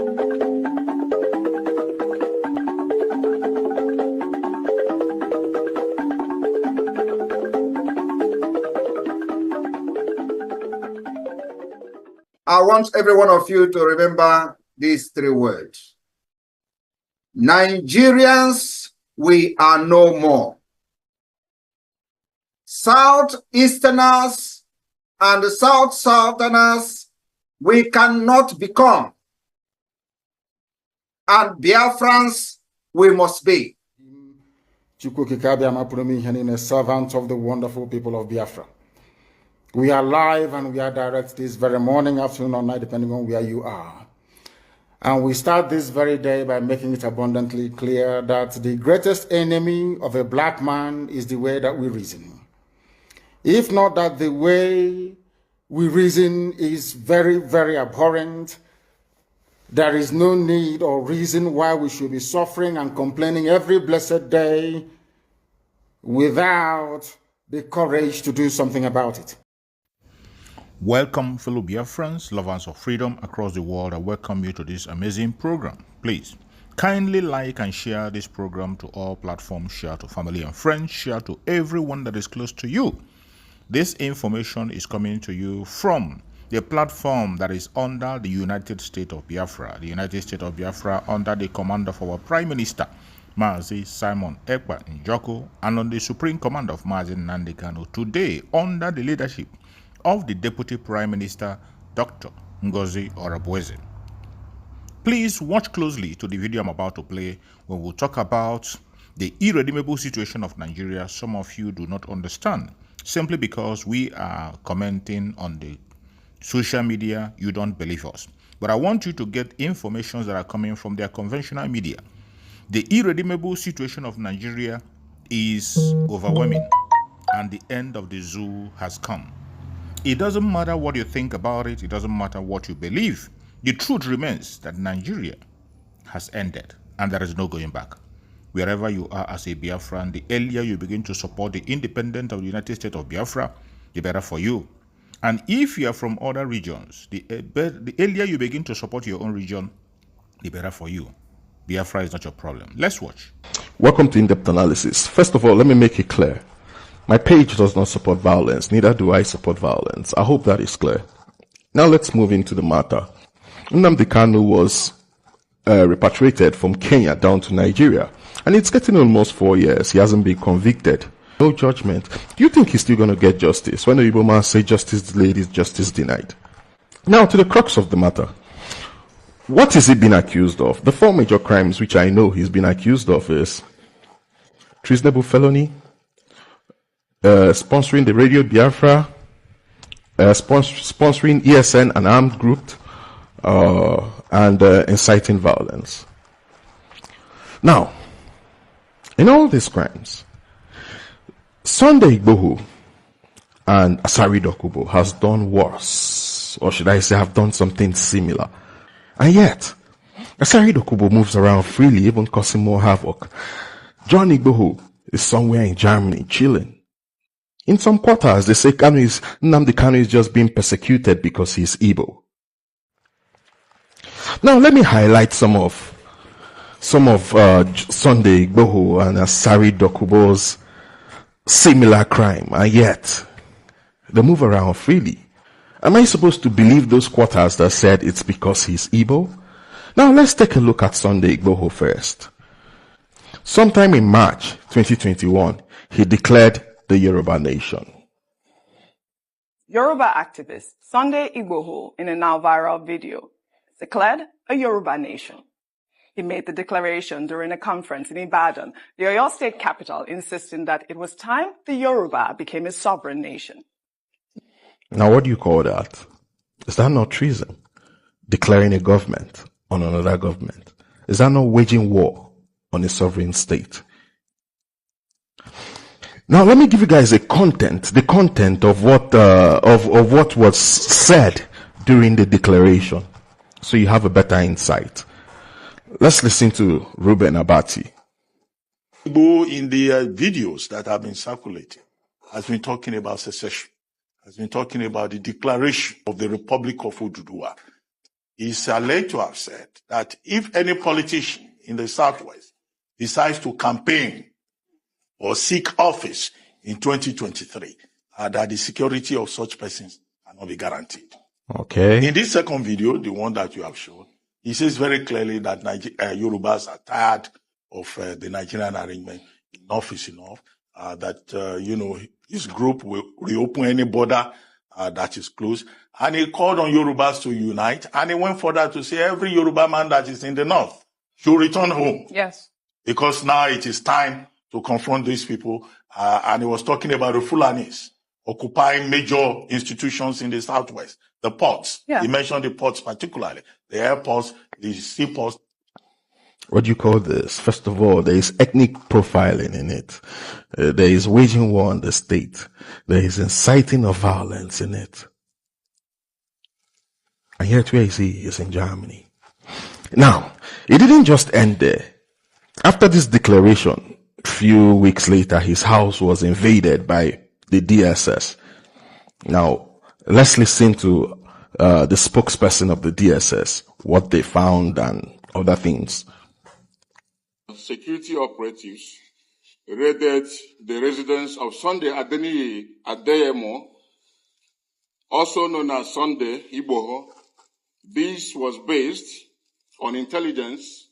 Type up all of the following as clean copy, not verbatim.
I want every one of you to remember these three words. Nigerians, we are no more. Southeasterners and Southerners, we cannot become. And Biafrans, we must be. A servant of the wonderful people of Biafra. We are live and we are direct this very morning, afternoon, or night, depending on where you are. And we start this very day by making it abundantly clear that the greatest enemy of a black man is the way that we reason. If not that the way we reason is very, very abhorrent, there is no need or reason why we should be suffering and complaining every blessed day without the courage to do something about it. Welcome, fellow Biafrans, lovers of freedom across the world. I welcome you to this amazing program. Please, kindly like and share this program to all platforms. Share to family and friends. Share to everyone that is close to you. This information is coming to you from the platform that is under the United States of Biafra. The United States of Biafra under the command of our Prime Minister, Mazi Simon Ekpa Njoko, and on the Supreme Command of Mazi Nnamdi Kanu. Today, under the leadership of the Deputy Prime Minister, Dr. Ngozi Orabueze. Please watch closely to the video I'm about to play, where we'll talk about the irredeemable situation of Nigeria. Some of you do not understand. Simply because we are commenting on the social media, you don't believe us. But I want you to get information that are coming from their conventional media. The irredeemable situation of Nigeria is overwhelming, and the end of the zoo has come. It doesn't matter what you think about it. It doesn't matter what you believe. The truth remains that Nigeria has ended and there is no going back. Wherever you are as a Biafran, the earlier you begin to support the independence of the United States of Biafra, the better for you. And if you are from other regions, the earlier you begin to support your own region, the better for you. Biafra is not your problem. Let's watch. Welcome to In-Depth Analysis. First of all, let me make it clear. My page does not support violence, neither do I support violence. I hope that is clear. Now let's move into the matter. Nnamdi Kanu was repatriated from Kenya down to Nigeria, and it's getting almost 4 years. He hasn't been convicted. No judgment. Do you think he's still going to get justice? When the Igbo man say justice delayed is justice denied. Now to the crux of the matter. What is he being accused of? The 4 major crimes which I know he's been accused of is treasonable felony, sponsoring the Radio Biafra, sponsoring ESN, an armed group, and inciting violence. Now, in all these crimes, Sunday Igboho and Asari Dokubo has done worse, or should I say have done something similar. And yet, Asari Dokubo moves around freely, even causing more havoc. John Igboho is somewhere in Germany, chilling. In some quarters, they say Nnamdi Kanu is just being persecuted because he's Igbo. Now, let me highlight some of Sunday Igboho and Asari Dokubo's similar crime, and yet they move around freely. Am I supposed to believe those quarters that said it's because he's Igbo? Now, let's take a look at Sunday Igboho first. Sometime in March 2021, he declared the Yoruba nation. Yoruba activist Sunday Igboho, in a now viral video, declared a Yoruba nation. He made the declaration during a conference in Ibadan, the Oyo State capital, insisting that it was time the Yoruba became a sovereign nation. Now, what do you call that? Is that not treason? Declaring a government on another government? Is that not waging war on a sovereign state? Now, let me give you guys the content of what was said during the declaration, so you have a better insight. Let's listen to Ruben Abati. In the videos that have been circulating, has been talking about secession, has been talking about the declaration of the Republic of Oduduwa. is alleged to have said that if any politician in the Southwest decides to campaign or seek office in 2023, that the security of such persons cannot be guaranteed. Okay. In this second video, the one that you have shown, he says very clearly that Yorubas are tired of the Nigerian arrangement. Enough is enough. That his group will reopen any border that is closed. And he called on Yorubas to unite. And he went further to say every Yoruba man that is in the north should return home. Yes. Because now it is time to confront these people. And he was talking about the Fulanis occupying major institutions in the southwest. The ports. Yeah. He mentioned the ports particularly. The airports, the seaports. What do you call this? First of all, there is ethnic profiling in it. There is waging war on the state. There is inciting of violence in it. And yet where is he? He's in Germany. Now, it didn't just end there. After this declaration, a few weeks later, his house was invaded by the DSS. Now, let's listen to the spokesperson of the DSS, what they found and other things. Security operatives raided the residence of Sunday Adeniyi Adeyemo, also known as Sunday Igboho. This was based on intelligence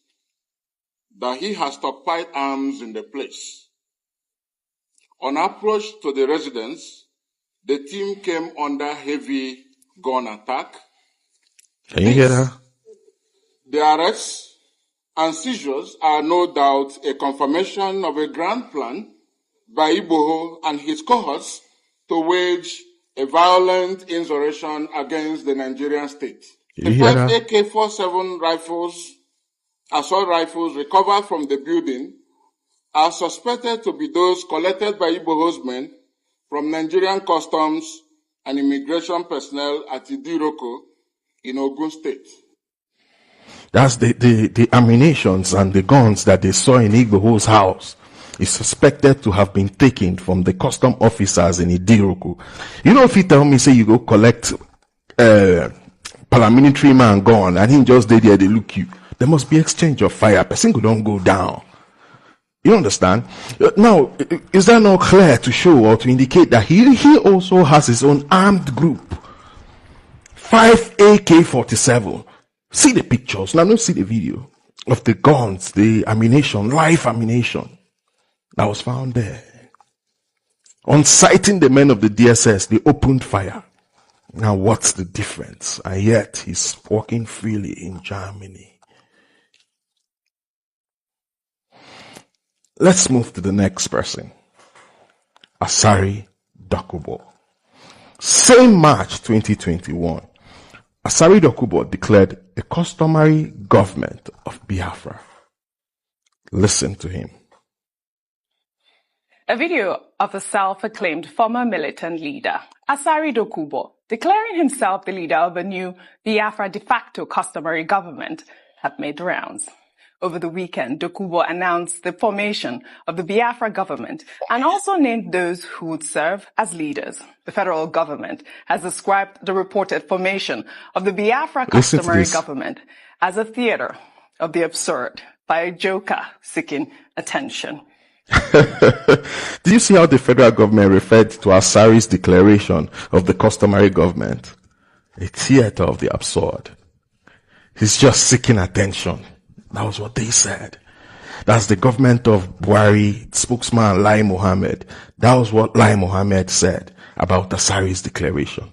that he has stockpiled arms in the place. On approach to the residence, the team came under heavy gun attack. Can you hear that? The arrests and seizures are no doubt a confirmation of a grand plan by Igboho and his cohorts to wage a violent insurrection against the Nigerian state. The 5 AK-47 rifles, assault rifles recovered from the building are suspected to be those collected by Igboho's men from Nigerian customs and immigration personnel at Idiroko in Ogun State. That's the ammunitions and the guns that they saw in Igboho's house is suspected to have been taken from the custom officers in Idiroku. You know, if you tell me, say you go collect paramilitary man gun and he just did there, they look you. There must be exchange of fire. Person could don't go down. You understand? Now, is that not clear to show or to indicate that he also has his own armed group? 5 AK-47. See the pictures. Now, don't see the video of the guns, the ammunition, live ammunition that was found there. On sighting the men of the DSS, they opened fire. Now, what's the difference? And yet, he's walking freely in Germany. Let's move to the next person. Asari Dokubo. Same March 2021. Asari Dokubo declared a customary government of Biafra. Listen to him. A video of a self-acclaimed former militant leader, Asari Dokubo, declaring himself the leader of a new Biafra de facto customary government, have made the rounds. Over the weekend, Dokubo announced the formation of the Biafra government and also named those who would serve as leaders. The federal government has described the reported formation of the Biafra customary government as a theater of the absurd by a joker seeking attention. Do you see how the federal government referred to Asari's declaration of the customary government? A theater of the absurd. He's just seeking attention. That was what they said. That's the government of Buhari spokesman Lai Mohammed. That was what Lai Mohammed said about Asari's declaration.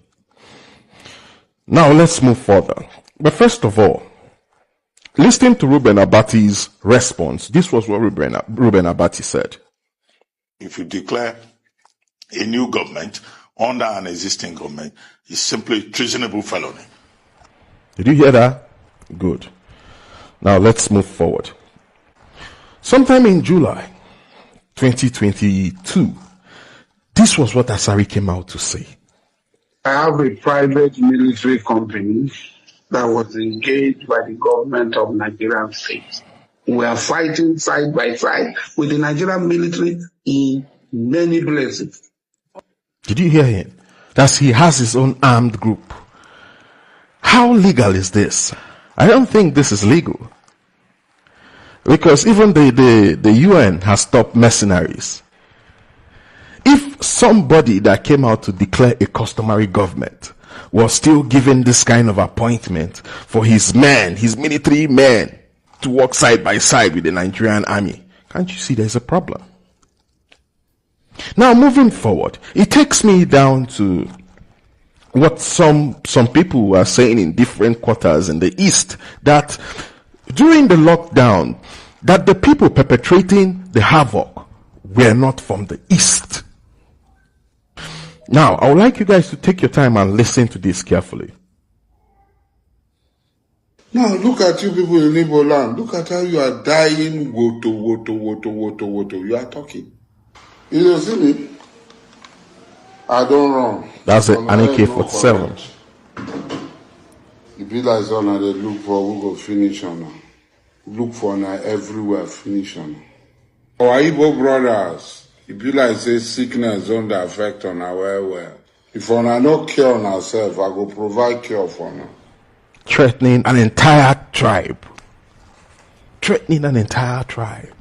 Now let's move further. But first of all, listening to Ruben Abati's response, this was what Ruben Abati said. If you declare a new government under an existing government, it's simply treasonable felony. Did you hear that? Good. Now let's move forward. Sometime in July 2022, this was what Asari came out to say. I have a private military company that was engaged by the government of Nigerian state. We are fighting side by side with the Nigerian military in many places. Did you hear him? That he has his own armed group. How legal is this? I don't think this is legal. Because even the UN has stopped mercenaries. If somebody that came out to declare a customary government was still given this kind of appointment for his men, his military men, to work side by side with the Nigerian army, can't you see there's a problem? Now, moving forward, it takes me down to what some people are saying in different quarters in the East, that during the lockdown, that the people perpetrating the havoc were not from the East. Now, I would like you guys to take your time and listen to this carefully. Now, look at you people in Igbo land. Look at how you are dying. Woto. You are talking. You don't see me? I don't run. That's an AK-47. If you like on they look for, we go finish on. Look for now everywhere, finish on. Our Igbo brothers, if you like say sickness don't affect on our well. If on I no cure on ourselves, I go provide cure for now. Threatening an entire tribe. Threatening an entire tribe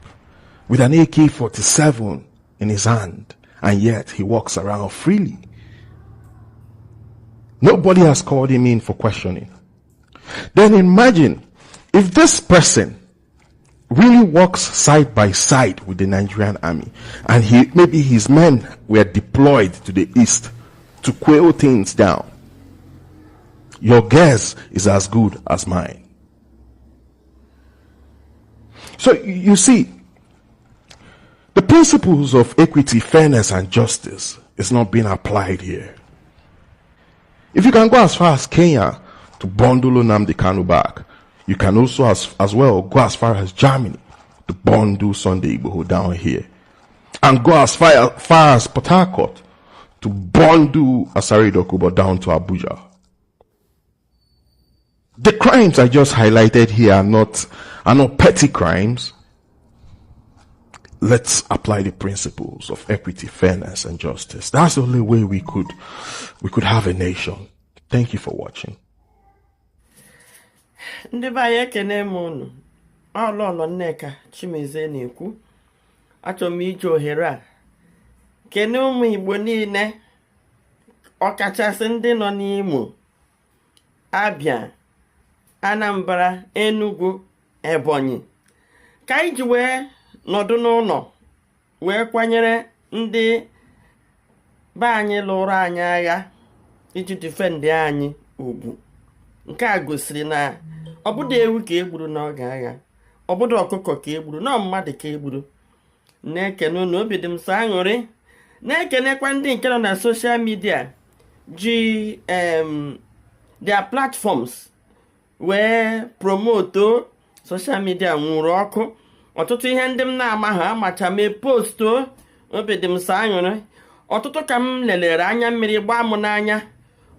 with an AK-47 in his hand, and yet he walks around freely. Nobody has called him in for questioning. Then imagine if this person really walks side by side with the Nigerian army, and maybe his men were deployed to the east to quail things down. Your guess is as good as mine. So you see, the principles of equity, fairness, and justice is not being applied here. If you can go as far as Kenya to bundle Nnamdi Kanu back, you can also as well go as far as Germany to bundle Sunday Igboho down here, and go as far as Port Harcourt to bundle Asari Dokubo down to Abuja. The crimes I just highlighted here are not petty crimes. Let's apply the principles of equity, fairness, and justice. That's the only way we could have a nation. Thank you for watching. Ndị be anyị ekene m unu. Ọlọlọ Nneka Chimeze na-ekwu. Achọrọ m iji ohere a kene ụmụ Igbo niile, ọkachasị ndị nọ n'Imo, Abia, Anambra, Enugu, Ebonyi, ka anyị ji wee nọdụ n'ụlọ wee kwanyere ndị be anyị lụrụ anyị agha iji defend anyị ugwu. Nke a gosiri na ọbụda ewu ka egburu n'oge agha, ọbụda ọkụkọ ka egburu, na mmadụ ka egburu. Na-ekene unu, obi dị m sọ aṅụrị. Na-ekenekwa ndị nke nọ na social media ji their platforms wee promote social media nwụrụ ọkụ. Ọtụtụ ihe ndị m na-amaghị amacha mee posto, obi dị m sọ aṅụrị. Ọtụtụ ka m lelere anya mmiri gbaa m n'anya.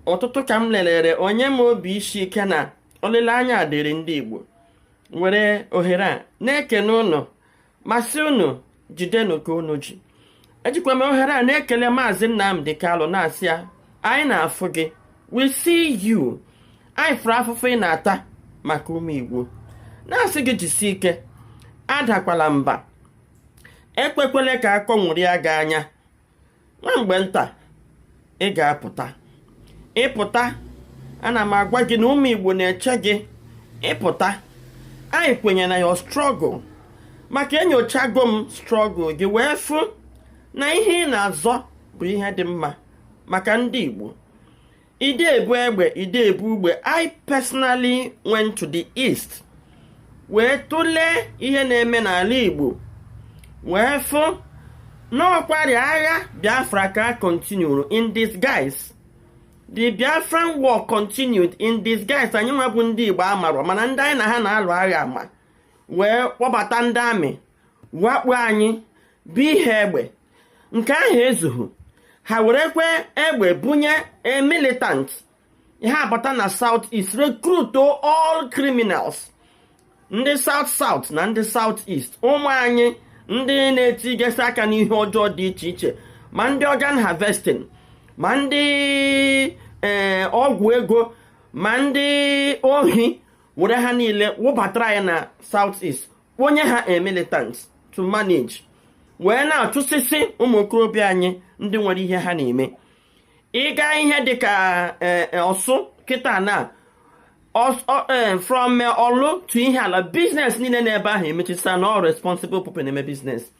Ọtụtụ ka m lelere onye m obi isi ike na olileanya dịrị ndị Igbo. Were ohere a na-ekene unu, masị unu jidenu ka unu ji. Ejikwa m ohere a na-ekele Maazị Nnamdi Kanu na-asị ya, anyị na-afụ gị, we see you. Anyị fụrụ afụfụ ị na-ata maka ụmụ Igbo. Na-asị gị jisie ike, adakwala mba, ekwekwele ka akọ nwụrịa gị anya. Nwa mgbe nta ị ga-apụta. Ịpụta, ana m agwa gị na ụmụ Igbo na-eche gị. Ịpụta, anyị kwenye na your struggle, maka enyochago m struggle gị wee fụ na ihe ị na-azọ bụ ihe dị mma maka ndị Igbo. Ide ebu egbe, ide ebu ugbe. I personally went to the east wee tụlee ihe na-eme n'ala Igbo, wee fụ na ọkwari agha Biafra ka continued in disguise. The Biafran war continued in disguise. Anyị nwa bụ ndị Igbo amarọ, mana ndị anyị na ha na-alụ agha ama wee kpọbata ndị amị wakpo anyị bụ ihe egbe. Nke ahụ ezughị, ha werekwe egbe bunye a militant. Ha abata na South East recruit all criminals. Ndị South na ndị South East, ụmụ anyị ndị na-etigesi aka n'ihe ọjọọ dị iche iche, ma ndị organ harvesting, ma ndị ọgwụ ego, ma ndị ohi, were ha niile wụbatara ya na South East onye ha militants to manage wee na-achụsịsị ụmụ okorobịa anyị ndị nwere ihe ha na-eme. Ịga ihe dịka Ọsụ kịta na from Olu to ihe ala business niile n'ebe ahụ emechisa na all responsible people na-eme business.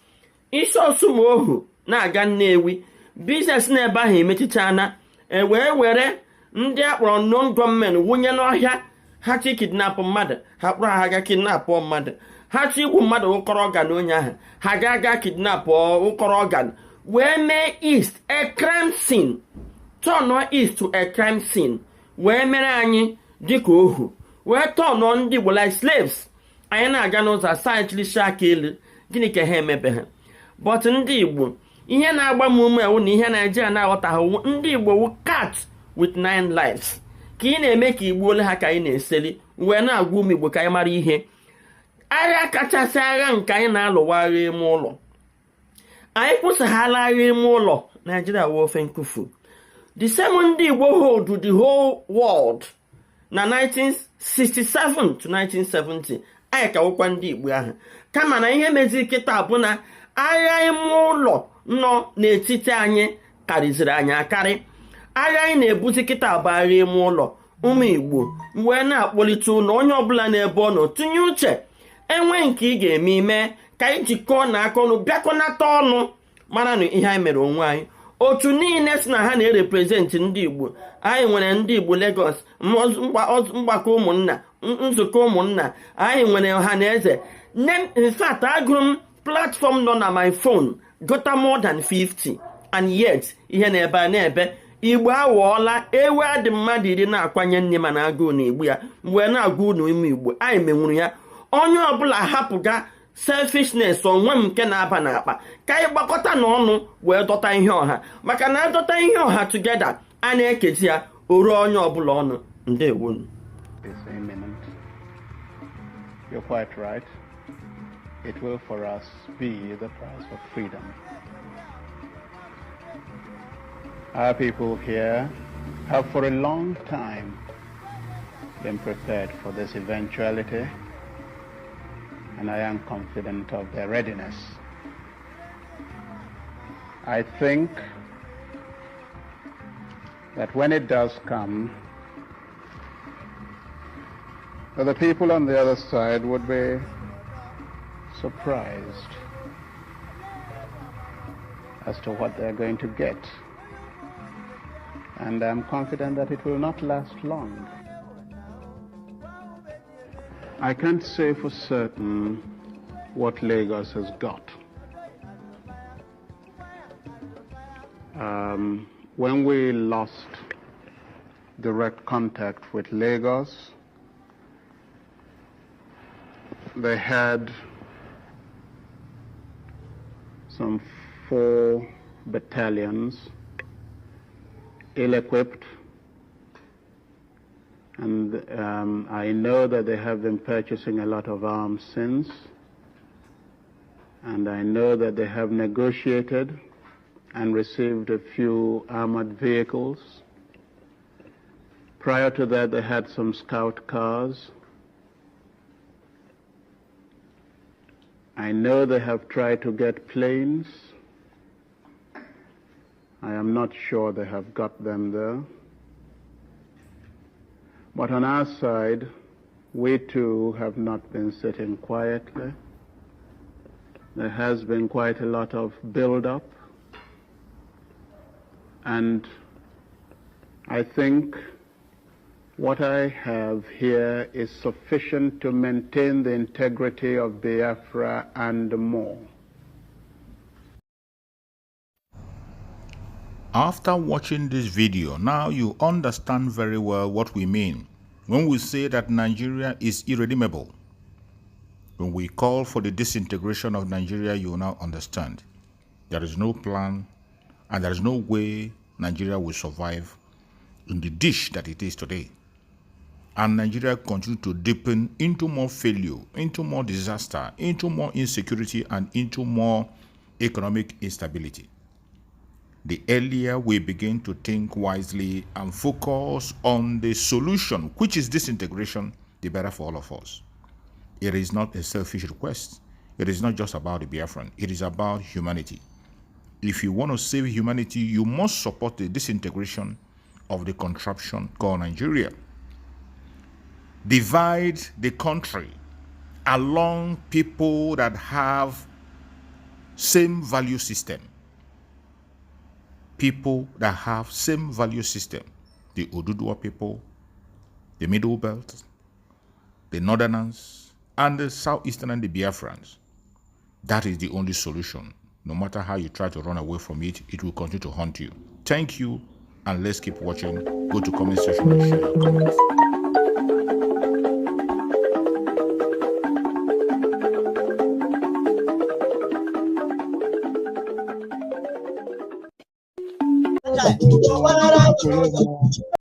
Isi Ọsụ ma ohu na-aga Nnewi business n'ebe ahụ emechicha na wee were ndị akpọrọ non-gọọmenti wụnye n'ọhịa ha chi kidnap mmadụ ha kpọrọ ha ga kidnap mmadụ ha chi igwu mmadụ ụkọrọ ọgan onye ahụ ha ga kidnap ụkọrọ ọgan wee mee East a crime scene, turn East to a crime scene, wee mere anyị dịka ohu, wee tọnụọ ndị Igbo like slaves. Anyị na-aga n'ụzọ asaịchilisi aka elu, gịnị ka ha emebe ha? But ndị Igbo ihe na-agba m ume ewu na ihe Naijiria na-aghọtaghị ndị Igbo wu cat with 9 lives ka ị na-eme ka Igbo ole ha ka anyị na-eseli wee na-agwa ụmụ Igbo ka anyị mara ihe. Agha kachasị agha nke anyị na-alụwa agha ime ụlọ, anyị kwụsaghala agha ime ụlọ. Nigeria wụ ofe nkufu. The same ndị Igbo hold the whole world na 1967 to 1970 anyị ka wụkwa ndị Igbo ahụ, kama na ihe meziri kịta bụ na agha ime ụlọ nọ n'etiti anyị karịziri anyị akarị. Agha anyị na-ebuzi kịta bụ agha ime ụlọ. Ụmụ Igbo wee na-akpọlite ụlọ onye ọbụla n'ebe ọ nọ tụnye uche enwe nke ị ga-eme ime ka anyị jikọọ na aka ọnụ bịakọnata ọnụ mara na ihe anyị mere onwe anyị. Otu niile si na ha na-ereprezentị ndị Igbo. Anyị nwere ndị Igbo Lagos, mgbakọ ụmụnna, nzukọ ụmụnna, anyị nwere ọha na eze. In fact, agụrụ m platform nọ na my phone gota more than 50, and yet ihe na-ebe a na-ebe Igbo awọọla ewe adị mmadụ iri na-akwanye nne ma na-agụ na Igbo ya wee na-agụ unu ime Igbo. Anyị menwuru ya. Onye ọbụla hapụga selfishness onwe m nke na-aba n'akpa ka anyị gbakọta n'ọnụ wee dọta ihe ọha, maka na dọta ihe ọha together a na-ekezi ya oru onye ọbụla ọnụ. Ndewo. You're quite right. It will for us be the price of freedom. Our people here have for a long time been prepared for this eventuality, and I am confident of their readiness. I think that when it does come, the people on the other side would be surprised as to what they're going to get. And I'm confident that it will not last long. I can't say for certain what Lagos has got. When we lost direct contact with Lagos, they had some 4 battalions, ill-equipped, and I know that they have been purchasing a lot of arms since, and I know that they have negotiated and received a few armored vehicles. Prior to that, they had some scout cars. I know they have tried to get planes. I am not sure they have got them there. But on our side, we too have not been sitting quietly. There has been quite a lot of build-up. And I think what I have here is sufficient to maintain the integrity of Biafra and more. After watching this video, now you understand very well what we mean when we say that Nigeria is irredeemable. When we call for the disintegration of Nigeria, you will now understand. There is no plan and there is no way Nigeria will survive in the dish that it is today. And Nigeria continue to deepen into more failure, into more disaster, into more insecurity, and into more economic instability. The earlier we begin to think wisely and focus on the solution, which is disintegration, the better for all of us. It is not a selfish request. It is not just about the Biafran. It is about humanity. If you want to save humanity, you must support the disintegration of the contraption called Nigeria. Divide the country along people that have same value system. People that have same value system. The Oduduwa people, the Middle Belt, the Northerners, and the Southeastern and the Biafrans. That is the only solution. No matter how you try to run away from it, it will continue to haunt you. Thank you, and let's keep watching. Go to comment section and share your comments.